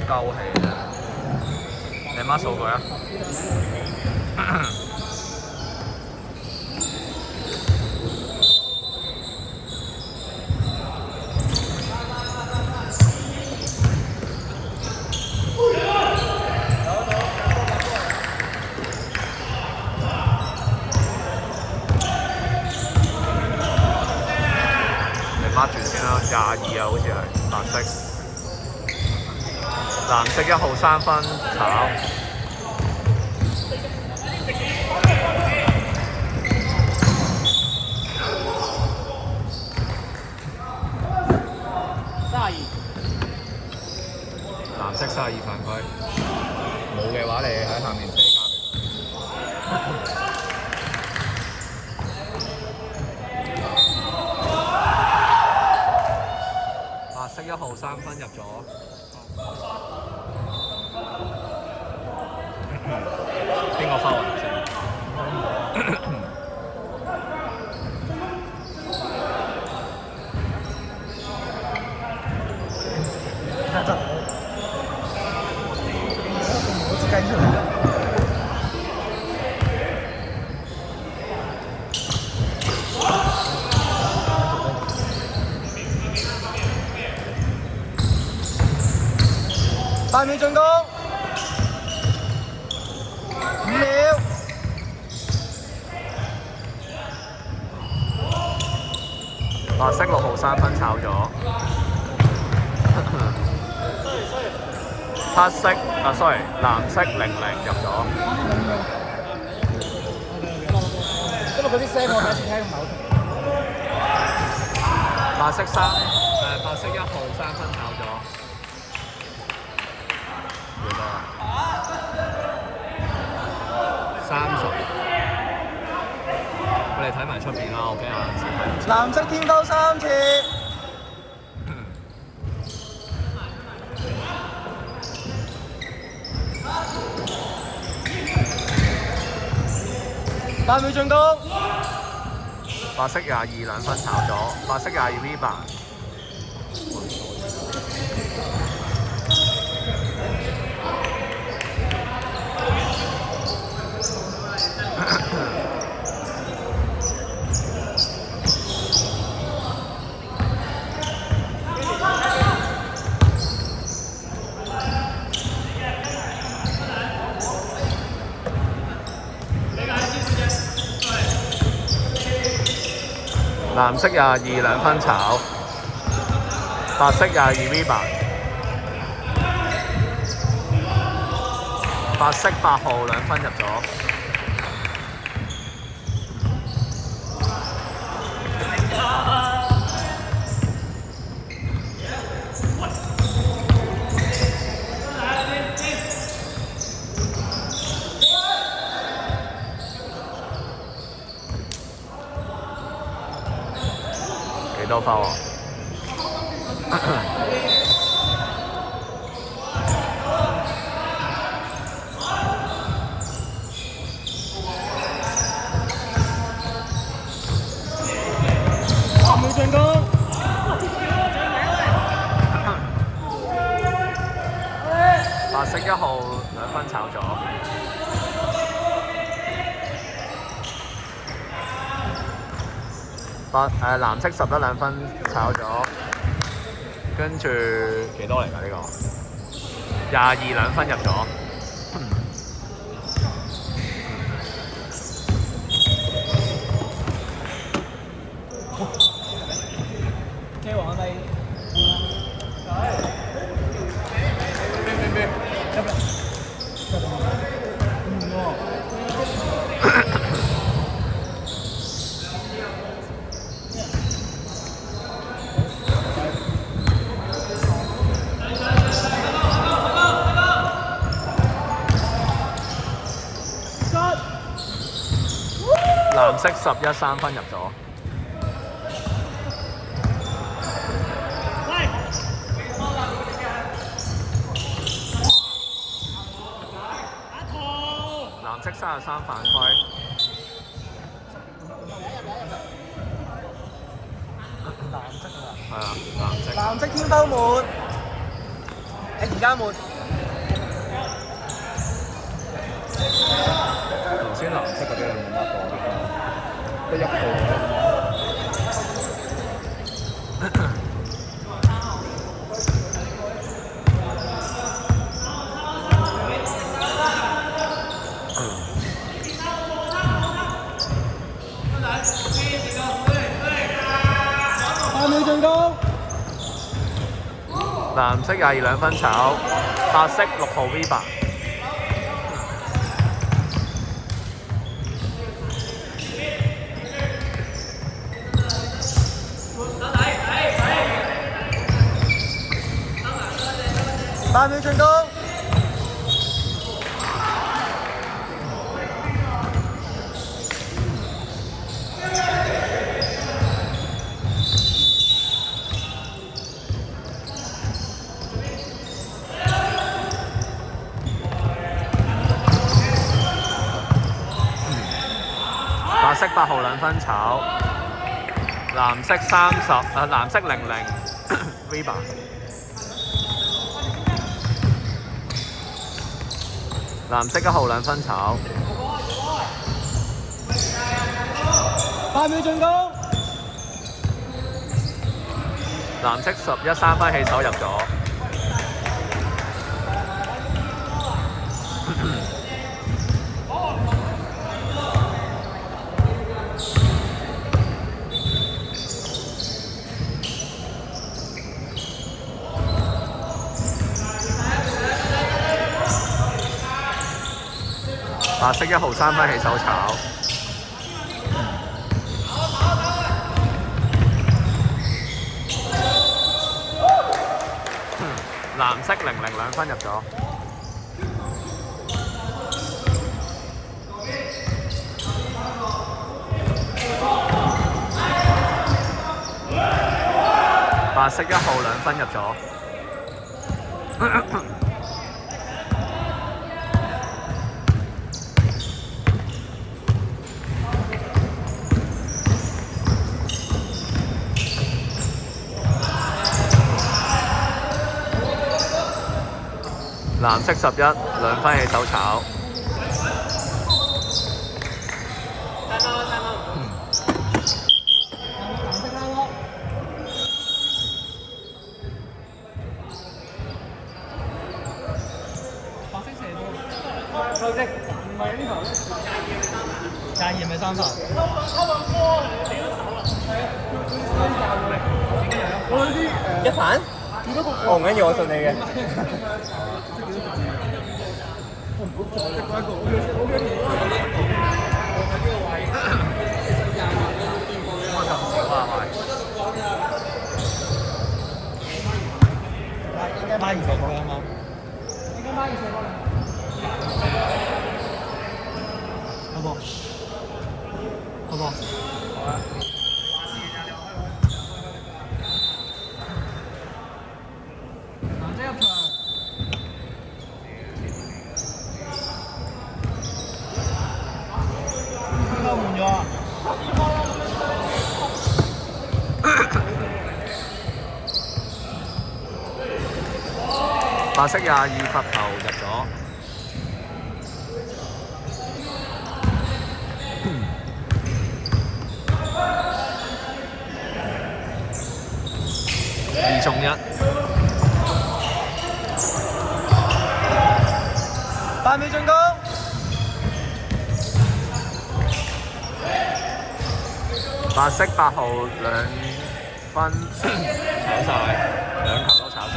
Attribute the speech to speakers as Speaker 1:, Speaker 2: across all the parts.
Speaker 1: 鳩氣啊！你乜數據啊？你抹住先啦，22啊，好似係藍色。藍色1號3分炒。藍色32犯規，冇嘅話你喺下面自己加俾佢。白色1號3分入咗，邊個foul啊？
Speaker 2: 計出嚟。8秒進攻，5秒。
Speaker 1: 白色6號3分炒咗。黑色sorry， 藍色00入咗。
Speaker 2: 因為嗰啲聲我第一次聽唔係好清。
Speaker 1: 白色1號3分炒咗。幾多啊？30。我哋睇埋出邊啦，我驚有陣時睇唔清。
Speaker 2: 藍色天拋3次。8秒進攻。
Speaker 1: 白色22 2分炒咗，白色22 rebound。藍色22 2分炒，白色22 rebound。白色8號2分入咗。幾多分啊？8
Speaker 2: 秒進攻。
Speaker 1: 白色1號2分炒咗。藍色11 2分炒咗，跟住幾多嚟㗎呢個？22 2分入咗。
Speaker 2: 車王係咪？
Speaker 1: 藍色11 3分入咗。藍色33犯規。
Speaker 2: 藍色啊！
Speaker 1: 係啊，藍色。
Speaker 2: 藍色天拋門，喺而家門。
Speaker 1: 頭先藍色嗰啲係冇乜個啲，得一個。
Speaker 2: 8秒進攻。
Speaker 1: 藍色22兩分炒，白色6號 V 8。
Speaker 2: 8秒進攻。
Speaker 1: 白色8號兩分炒，藍色藍色00 V 8。藍色1號兩分炒
Speaker 2: 8秒進攻。
Speaker 1: 藍色11 3分起手入咗。白色1號3分起手炒，藍色00兩分入咗。白色1號兩分入咗。藍色11兩分起手炒，
Speaker 2: 收息，唔係呢頭。22咪3分。一反？我唔緊要，我信你嘅。應該買20個啦嘛。應該買20個啦。好唔好？好唔好？好啊。藍色入場。邊個換咗啊？
Speaker 1: 白色22罰球入咗。2中1。
Speaker 2: 8秒進攻。
Speaker 1: 白色8號2分炒晒，2球都炒晒。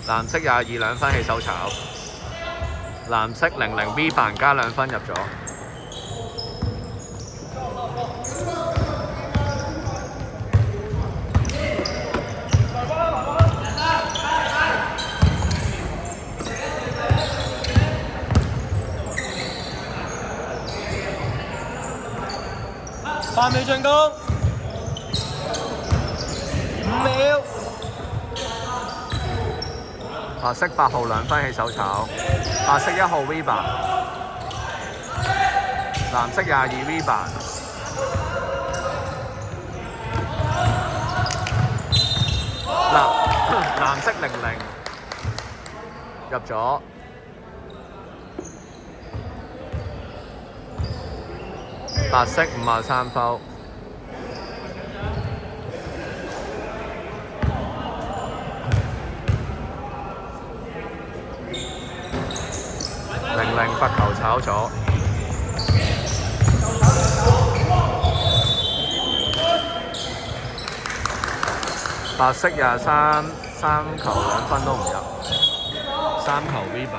Speaker 1: 藍色22兩分起手炒，藍色00 V 8加2分入咗。
Speaker 2: 8秒進攻，5秒。
Speaker 1: 白色8號2分起手炒，白色1號 V 版，藍色22 V 版。藍色00入咗，白色53分。00罰球炒咗，白色23 3球2分都唔入，3球 V 版。